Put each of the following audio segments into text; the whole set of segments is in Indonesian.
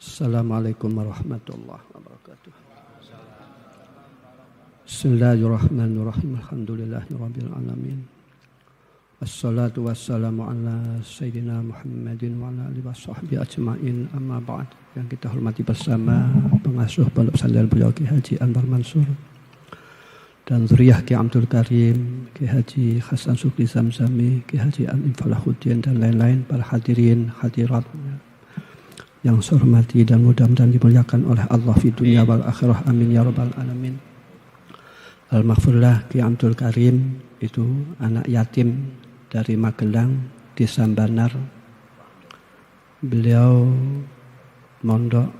Assalamualaikum warahmatullahi wabarakatuh. Bismillahirrahmanirrahim. Alhamdulillahirabbil alamin. Wassalatu wassalamu ala sayyidina Muhammadin wa ala alihi washabbihi ajmain. Amma ba'd. Yang kita hormati bersama pengasuh Pondok Pesantren beliau Ki Haji Anwar Mansur dan zuriyah Ki Abdul Karim, Ki Haji Hasan Sukri Zamzami, Ki Haji Alim Falahuddin dan lain-lain, para hadirin hadirat yang saya hormati dan mudah-mudahan dimuliakan oleh Allah fi dunia wal akhirah, amin ya rabbal alamin. Al-Maghfurlah Ki Abdul Karim itu anak yatim dari Magelang, Desa Banar. Beliau mondok,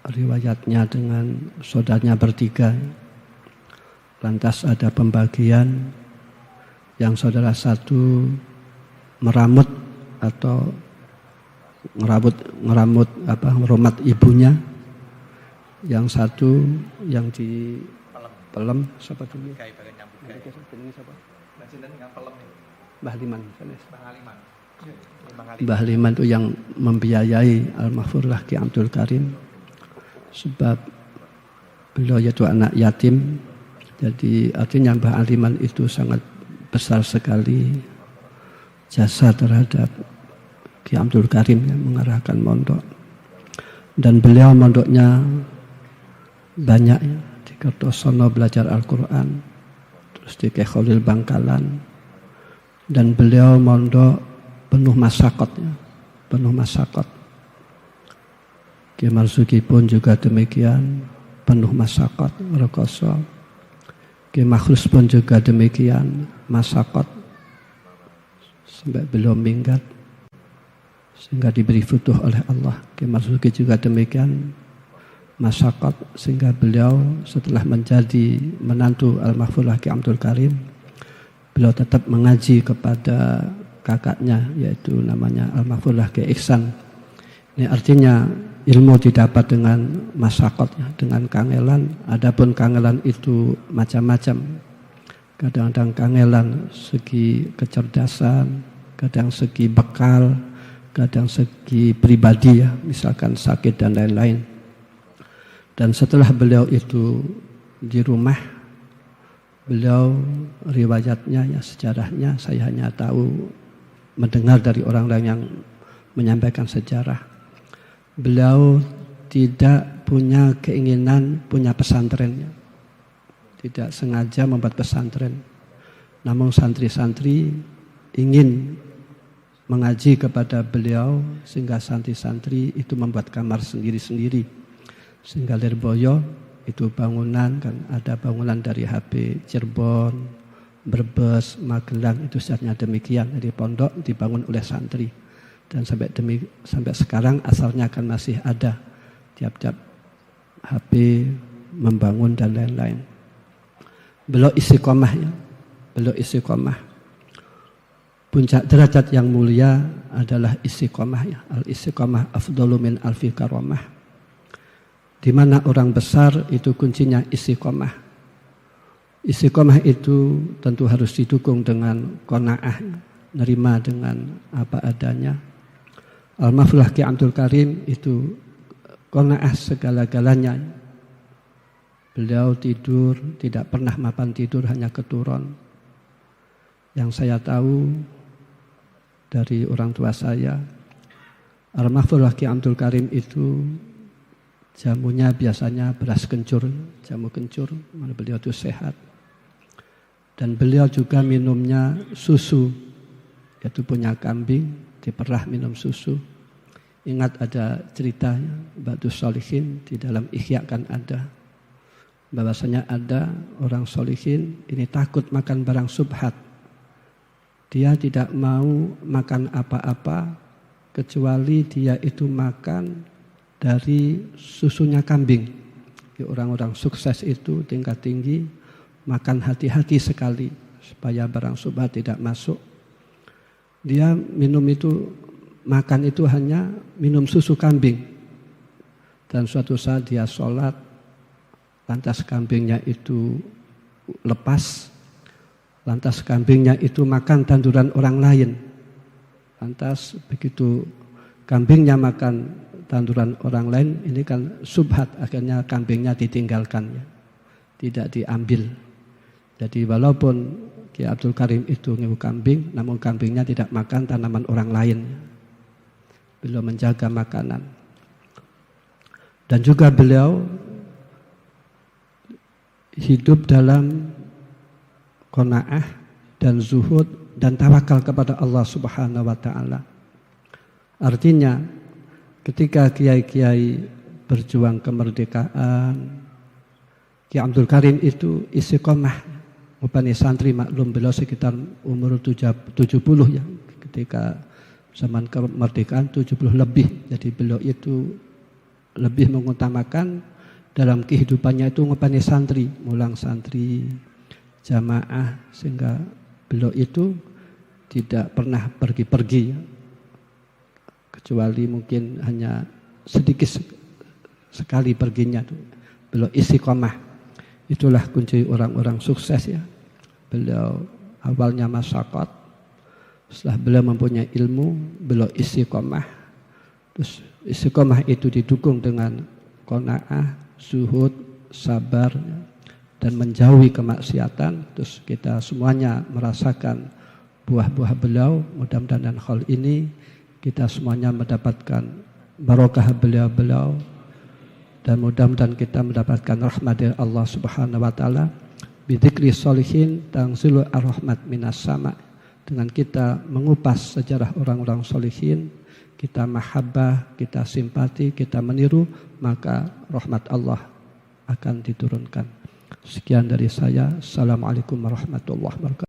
riwayatnya dengan saudaranya bertiga. Lantas ada pembagian yang saudara satu meramut atau meramut ibunya, yang satu yang di pelem siapa dulu? Mbah Liman itu yang membiayai Al-Maghfurlah Ki Abdul Karim, sebab beliau itu anak yatim. Jadi artinya Mbah Liman itu sangat besar sekali jasa terhadap Ki Abdul Karim yang mengarahkan mondok. Dan beliau mondoknya banyak ya, di Kertosono belajar Al-Quran, terus di Ki Khalil Bangkalan, dan beliau mondok penuh masyaqat ya, penuh masyaqat. Ki Marzuki pun juga demikian, penuh masyaqat, rekoso. Ki Makhrus pun juga demikian, masyaqat sampai beliau minggat sehingga diberi futuh oleh Allah. Ki Marzuki juga demikian, masyaqat, sehingga beliau setelah menjadi menantu Al-Maghfurlah Ki Abdul Karim, beliau tetap mengaji kepada kakaknya, yaitu namanya Al-Maghfurlah Ki Ihsan. Ini artinya ilmu didapat dengan masyaqat ya, dengan kangelan. Adapun kangelan itu macam-macam. Kadang-kadang kangelan segi kecerdasan, kadang segi bekal, kadang segi pribadi ya, misalkan sakit dan lain-lain. Dan setelah beliau itu di rumah, beliau riwayatnya ya, sejarahnya saya hanya tahu mendengar dari orang lain yang menyampaikan sejarah. Beliau tidak punya keinginan punya pesantrennya, tidak sengaja membuat pesantren. Namun santri-santri ingin mengaji kepada beliau, sehingga santri-santri itu membuat kamar sendiri-sendiri. Sehingga Lirboyo itu bangunan, kan ada bangunan dari HP Cirebon, Brebes, Magelang, itu sebenarnya demikian. Jadi pondok dibangun oleh santri. Dan sampai sekarang asalnya kan masih ada tiap-tiap HP membangun dan lain-lain. Beliau istiqomah ya, beliau istiqomah. Puncak derajat yang mulia adalah istiqomah ya. Al-istiqomah afdalu min alfi karamah. Di mana orang besar itu kuncinya istiqomah. Istiqomah itu tentu harus didukung dengan qanaah, nerima dengan apa adanya. Al-Maghfurlah Ki Abdul Karim itu qanaah segala-galanya. Beliau tidur tidak pernah mapan tidur, hanya keturun. Yang saya tahu dari orang tua saya, Al-Maghfurlah Ki Abdul Karim itu jamunya biasanya beras kencur, jamu kencur, mana beliau itu sehat. Dan beliau juga minumnya susu, yaitu punya kambing, diperah minum susu. Ingat ada ceritanya, Ba'dus Sholihin di dalam Ihya kan ada, bahwasanya ada orang sholihin ini takut makan barang subhat. Dia tidak mau makan apa-apa kecuali dia itu makan dari susunya kambing. Orang-orang sukses itu tingkat tinggi makan hati-hati sekali supaya barang subhat tidak masuk. Dia minum itu, makan itu hanya minum susu kambing. Dan suatu saat dia sholat, lantas kambingnya itu lepas, lantas kambingnya itu makan tanduran orang lain. Lantas begitu kambingnya makan tanduran orang lain, ini kan subhat, akhirnya kambingnya ditinggalkan, ya. Tidak diambil. Jadi walaupun Kiai Abdul Karim itu ngewu kambing, namun kambingnya tidak makan tanaman orang lain. Beliau menjaga makanan. Dan juga beliau hidup dalam qanaah dan zuhud dan tawakal kepada Allah Subhanahu wa taala. Artinya ketika kiai-kiai berjuang kemerdekaan, Kiai Abdul Karim itu istiqomah. Upani santri, maklum beliau sekitar umur 70 ya, ketika zaman kemerdekaan 70 lebih. Jadi beliau itu lebih mengutamakan dalam kehidupannya itu ngupani santri, mulang santri, jamaah, sehingga beliau itu tidak pernah pergi-pergi, ya. Kecuali mungkin hanya sedikit sekali perginya. Beliau istiqomah. Itulah kunci orang-orang sukses, ya. Beliau awalnya masyaqat, setelah beliau mempunyai ilmu, beliau istiqomah. Terus istiqomah itu didukung dengan qanaah, zuhud, sabar, dan menjauhi kemaksiatan. Terus kita semuanya merasakan buah-buah beliau. Mudah-mudahan dalam hal ini kita semuanya mendapatkan barokah beliau-beliau, dan mudah-mudahan kita mendapatkan rahmat dari Allah Subhanahu wa taala. Bidzikri sholihin tanzilu ar-rahmat minas sama. Dengan kita mengupas sejarah orang-orang sholihin, kita mahabbah, kita simpati, kita meniru, maka rahmat Allah akan diturunkan. Sekian dari saya. Assalamualaikum warahmatullahi wabarakatuh.